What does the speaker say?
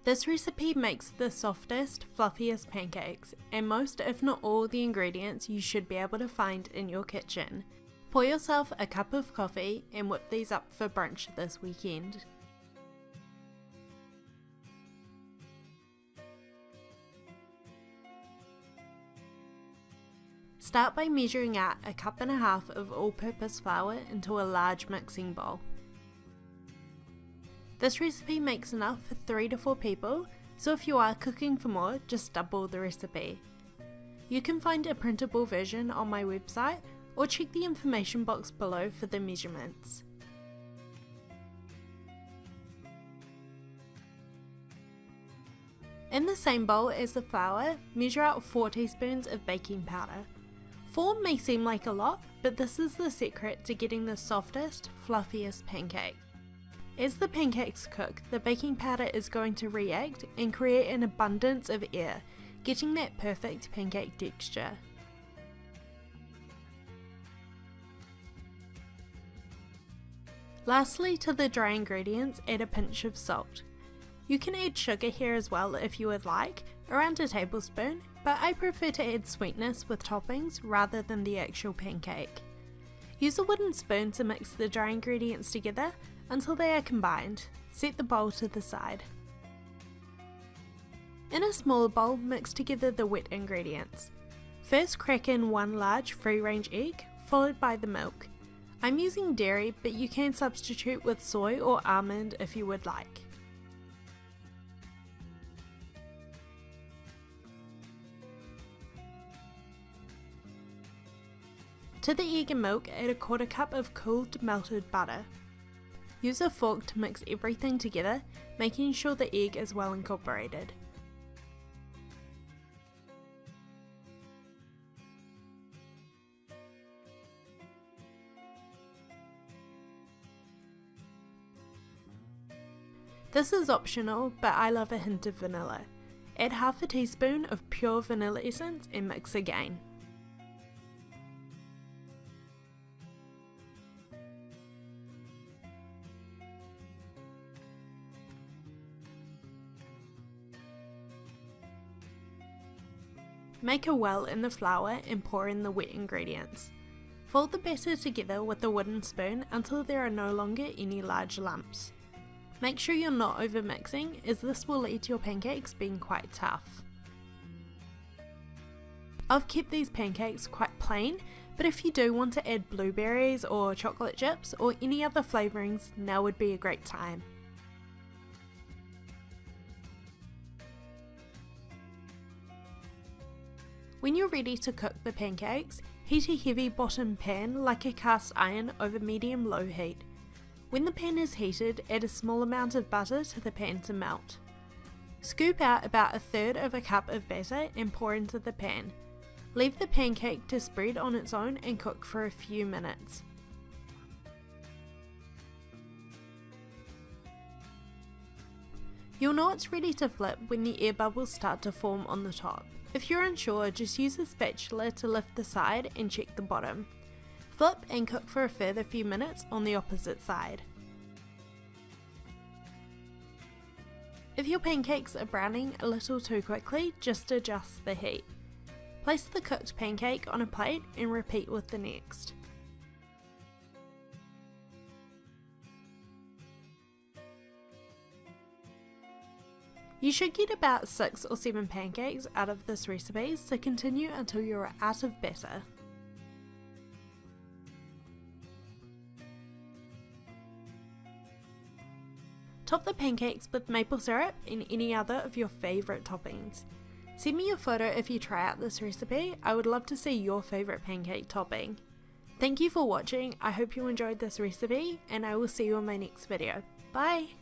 This recipe makes the softest, fluffiest pancakes, and most if not all the ingredients you should be able to find in your kitchen. Pour yourself a cup of coffee and whip these up for brunch this weekend. Start by measuring out a cup and a half of all-purpose flour into a large mixing bowl. This recipe makes enough for 3 to 4 people, so if you are cooking for more, just double the recipe. You can find a printable version on my website or check the information box below for the measurements. In the same bowl as the flour, measure out 4 teaspoons of baking powder. 4 may seem like a lot, but this is the secret to getting the softest, fluffiest pancake. As the pancakes cook, the baking powder is going to react and create an abundance of air, getting that perfect pancake texture. Lastly, to the dry ingredients, add a pinch of salt. You can add sugar here as well if you would like, around a tablespoon, but I prefer to add sweetness with toppings rather than the actual pancake. Use a wooden spoon to mix the dry ingredients together until they are combined. Set the bowl to the side. In a smaller bowl, mix together the wet ingredients. First, crack in 1 large free-range egg, followed by the milk. I'm using dairy, but you can substitute with soy or almond if you would like. To the egg and milk, add a 1/4 cup of cooled melted butter. Use a fork to mix everything together, making sure the egg is well incorporated. This is optional, but I love a hint of vanilla. Add half a teaspoon of pure vanilla essence and mix again. Make a well in the flour and pour in the wet ingredients. Fold the batter together with a wooden spoon until there are no longer any large lumps. Make sure you're not over mixing, as this will lead to your pancakes being quite tough. I've kept these pancakes quite plain, but if you do want to add blueberries or chocolate chips or any other flavourings, now would be a great time. When you're ready to cook the pancakes, heat a heavy bottom pan like a cast iron over medium-low heat. When the pan is heated, add a small amount of butter to the pan to melt. Scoop out about 1/3 of a cup of batter and pour into the pan. Leave the pancake to spread on its own and cook for a few minutes. You'll know it's ready to flip when the air bubbles start to form on the top. If you're unsure, just use a spatula to lift the side and check the bottom. Flip and cook for a further few minutes on the opposite side. If your pancakes are browning a little too quickly, just adjust the heat. Place the cooked pancake on a plate and repeat with the next. You should get about 6 or 7 pancakes out of this recipe, so continue until you're out of batter. Top the pancakes with maple syrup and any other of your favourite toppings. Send me your photo if you try out this recipe. I would love to see your favourite pancake topping. Thank you for watching. I hope you enjoyed this recipe, and I will see you in my next video. Bye!